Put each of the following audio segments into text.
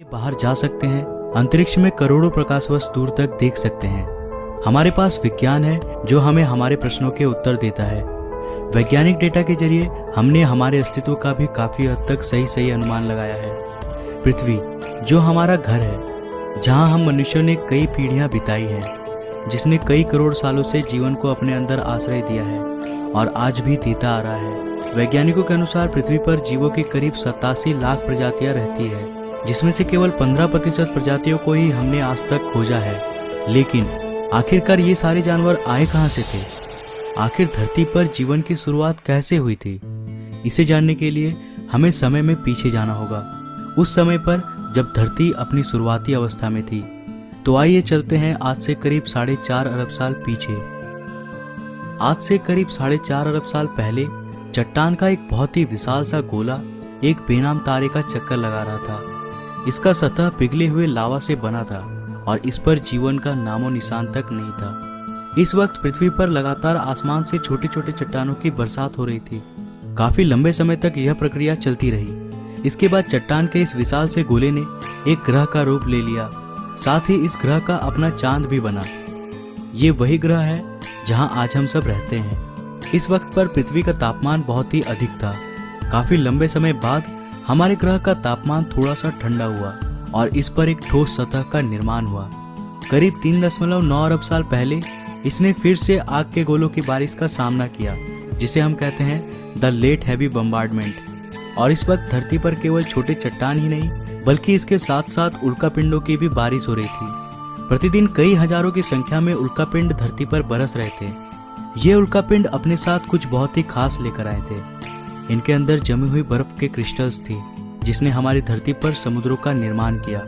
बाहर जा सकते हैं, अंतरिक्ष में करोड़ों प्रकाश वर्ष दूर तक देख सकते हैं। हमारे पास विज्ञान है जो हमें हमारे प्रश्नों के उत्तर देता है। वैज्ञानिक डेटा के जरिए हमने हमारे अस्तित्व का भी काफी हद तक सही अनुमान लगाया है। पृथ्वी जो हमारा घर है, जहां हम मनुष्यों ने कई पीढ़ियां बिताई हैं, जिसने कई करोड़ सालों से जीवन को अपने अंदर आश्रय दिया है और आज भी देता आ रहा है। वैज्ञानिकों के अनुसार पृथ्वी पर जीवों की करीब 87 लाख प्रजातियां रहती है, जिसमें से केवल 15% प्रजातियों को ही हमने आज तक खोजा है। लेकिन आखिरकार ये सारे जानवर आए कहां से थे? आखिर धरती पर जीवन की शुरुआत कैसे हुई थी? इसे जानने के लिए हमें समय में पीछे जाना होगा, उस समय पर जब धरती अपनी शुरुआती अवस्था में थी। तो आइए चलते हैं आज से करीब 4.5 अरब साल पीछे। आज से करीब 4.5 अरब साल पहले चट्टान का एक बहुत ही विशाल सा गोला एक बेनाम तारे का चक्कर लगा रहा था। इसका सतह पिघले हुए लावा से बना था और इस पर जीवन का नामो निशान तक नहीं था। इस वक्त पृथ्वी पर लगातार आसमान से छोटे छोटे चट्टानों की बरसात हो रही थी। काफी लंबे समय तक यह प्रक्रिया चलती रही। इसके बाद चट्टान के इस विशाल से गोले ने एक ग्रह का रूप ले लिया। साथ ही इस ग्रह का अपना चांद भी बना। ये वही ग्रह है जहां आज हम सब रहते हैं। इस वक्त पर पृथ्वी का तापमान बहुत ही अधिक था। काफी लंबे समय बाद हमारे ग्रह का तापमान थोड़ा सा ठंडा हुआ और इस पर एक ठोस सतह का निर्माण हुआ। करीब 3.9 अरब साल पहले इसने फिर से आग के गोलों की बारिश का सामना किया, जिसे हम कहते हैं द लेट हैवी बम्बार्डमेंट। और इस वक्त धरती पर केवल छोटे चट्टान ही नहीं, बल्कि इसके साथ साथ उल्कापिंडों की भी बारिश हो रही थी। प्रतिदिन कई हजारों की संख्या में उल्कापिंड धरती पर बरस रहे थे। ये उल्कापिंड अपने साथ कुछ बहुत ही खास लेकर आए थे। इनके अंदर जमी हुई बर्फ के क्रिस्टल्स थी, जिसने हमारी धरती पर समुद्रों का निर्माण किया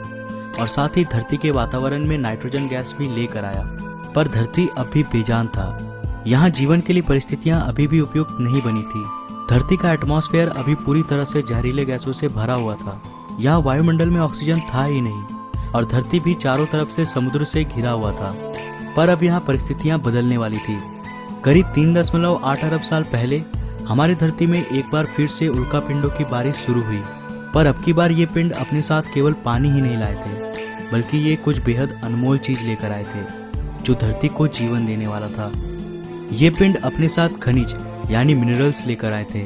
और साथ ही धरती के वातावरण में नाइट्रोजन गैस भी लेकर आया। पर धरती अभी बेजान था। यहाँ जीवन के लिए परिस्थितियां अभी भी उपयुक्त नहीं बनी थी। धरती का एटमॉस्फेयर अभी पूरी तरह से जहरीले गैसों से भरा हुआ था। यहाँ वायुमंडल में ऑक्सीजन था ही नहीं और धरती भी चारों तरफ से समुद्र से घिरा हुआ था। पर अब यहाँ परिस्थितियां बदलने वाली थी। करीब 3.8 अरब साल पहले हमारी धरती में एक बार फिर से उल्कापिंडों की बारिश शुरू हुई। पर अब की बार ये पिंड अपने साथ केवल पानी ही नहीं लाए थे, बल्कि ये कुछ बेहद अनमोल चीज लेकर आए थे जो धरती को जीवन देने वाला था। ये पिंड अपने साथ खनिज यानी मिनरल्स लेकर आए थे।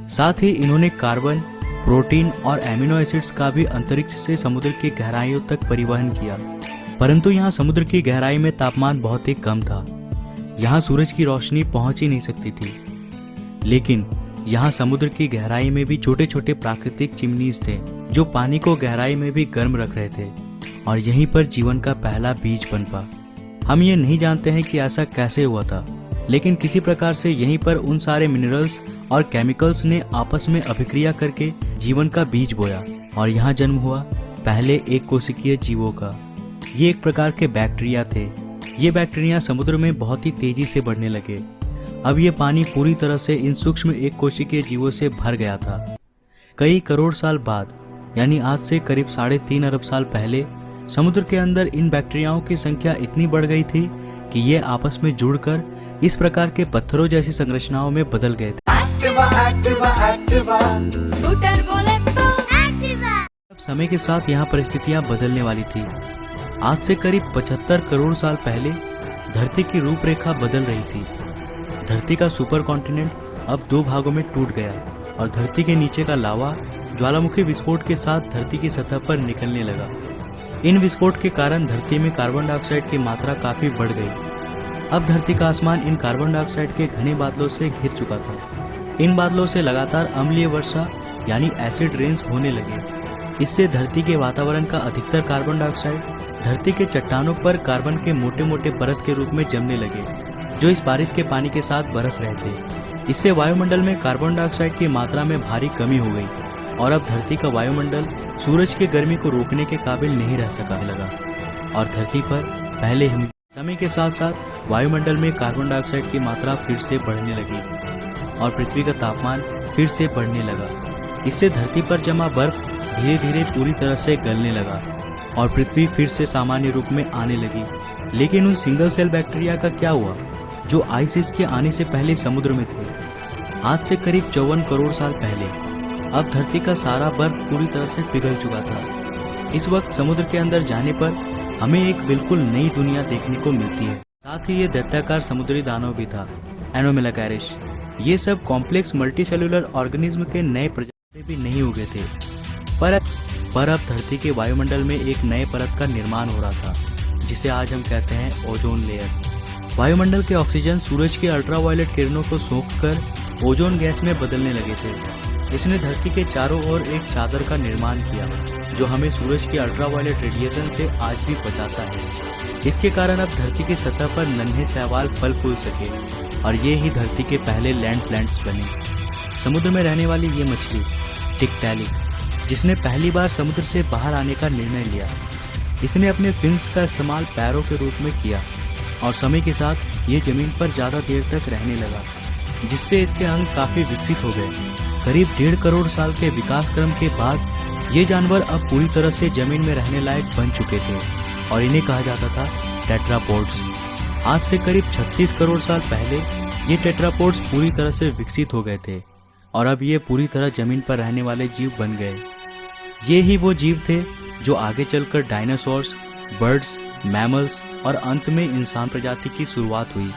साथ ही इन्होंने कार्बन, प्रोटीन और एमिनो एसिड्स का भी अंतरिक्ष से समुद्र की गहराइयों तक परिवहन किया। परंतु यहाँ समुद्र की गहराई में तापमान बहुत ही कम था। यहाँ सूरज की रोशनी पहुंच ही नहीं सकती थी। लेकिन यहाँ समुद्र की गहराई में भी छोटे छोटे प्राकृतिक चिमनीज थे जो पानी को गहराई में भी गर्म रख रहे थे और यहीं पर जीवन का पहला बीज पनपा। हम ये नहीं जानते हैं कि ऐसा कैसे हुआ था, लेकिन किसी प्रकार से यहीं पर उन सारे मिनरल्स और केमिकल्स ने आपस में अभिक्रिया करके जीवन का बीज बोया और यहाँ जन्म हुआ पहले एक कोशिकीय जीवों का। ये एक प्रकार के बैक्टीरिया थे। ये बैक्टीरिया समुद्र में बहुत ही तेजी से बढ़ने लगे। अब ये पानी पूरी तरह से इन सूक्ष्म एक कोशिकीय जीवों से भर गया था। कई करोड़ साल बाद यानी आज से करीब 3.5 अरब साल पहले समुद्र के अंदर इन बैक्टीरियाओं की संख्या इतनी बढ़ गई थी कि ये आपस में जुड़कर इस प्रकार के पत्थरों जैसी संरचनाओं में बदल गए थे। अब समय के साथ यहाँ परिस्थितियाँ बदलने वाली थी। आज से करीब 75 करोड़ साल पहले धरती की रूपरेखा बदल रही थी। धरती का सुपर कॉन्टिनेंट अब 2 भागों में टूट गया और धरती के नीचे का लावा ज्वालामुखी विस्फोट के साथ धरती की सतह पर निकलने लगा। इन विस्फोट के कारण धरती में कार्बन डाइऑक्साइड की मात्रा काफी बढ़ गई। अब धरती का आसमान इन कार्बन डाइऑक्साइड के घने बादलों से घिर चुका था। इन बादलों से लगातार अम्लीय वर्षा यानी एसिड रेन्स होने लगे। इससे धरती के वातावरण का अधिकतर कार्बन डाइऑक्साइड धरती के चट्टानों पर कार्बन के मोटे मोटे परत के रूप में जमने लगे, जो इस बारिश के पानी के साथ बरस रहे थे। इससे वायुमंडल में कार्बन डाइऑक्साइड की मात्रा में भारी कमी हो गई और अब धरती का वायुमंडल सूरज की गर्मी को रोकने के काबिल नहीं रह सका लगा और धरती पर पहले ही समय के साथ साथ वायुमंडल में कार्बन डाइऑक्साइड की मात्रा फिर से बढ़ने लगी और पृथ्वी का तापमान फिर से बढ़ने लगा। इससे धरती पर जमा बर्फ धीरे धीरे पूरी तरह से गलने लगा और पृथ्वी फिर से सामान्य रूप में आने लगी। लेकिन उन सिंगल सेल बैक्टीरिया का क्या हुआ जो आइस एज के आने से पहले समुद्र में थे? आज से करीब 54 करोड़ साल पहले अब धरती का सारा बर्फ पूरी तरह से पिघल चुका था। इस वक्त समुद्र के अंदर जाने पर हमें एक बिल्कुल नई दुनिया देखने को मिलती है। साथ ही ये दैत्याकार समुद्री दानव भी था, एनोमेलाकैरिस। ये सब कॉम्प्लेक्स मल्टीसेलुलर ऑर्गेनिज्म के नए प्रजाति भी नहीं उगे थे, पर अब धरती के वायुमंडल में एक नए परत का निर्माण हो रहा था, जिसे आज हम कहते हैं ओजोन लेयर। वायुमंडल के ऑक्सीजन सूरज की अल्ट्रावायलेट किरणों को सोखकर ओजोन गैस में बदलने लगे थे। इसने धरती के चारों ओर एक चादर का निर्माण किया, जो हमें सूरज की अल्ट्रावायलेट रेडिएशन से आज भी बचाता है। इसके कारण अब धरती की सतह पर नन्हे शैवाल फल फूल सके और ये ही धरती के पहले लैंड्स बने। समुद्र में रहने वाली ये मछली टिकटैलिक, जिसने पहली बार समुद्र से बाहर आने का निर्णय लिया, इसने अपने फिन्स का इस्तेमाल पैरों के रूप में किया और समय के साथ ये जमीन पर ज़्यादा देर तक रहने लगा, जिससे इसके अंग काफ़ी विकसित हो गए। करीब 1.5 करोड़ साल के विकास क्रम के बाद ये जानवर अब पूरी तरह से जमीन में रहने लायक बन चुके थे और इन्हें कहा जाता था टेट्रापोड्स। आज से करीब 36 करोड़ साल पहले ये टेट्रापोड्स पूरी तरह से विकसित हो गए थे और अब ये पूरी तरह जमीन पर रहने वाले जीव बन गए। ये ही वो जीव थे जो आगे चलकर डायनासोर्स, बर्ड्स, मैमल्स और अंत में इंसान प्रजाति की शुरुआत हुई।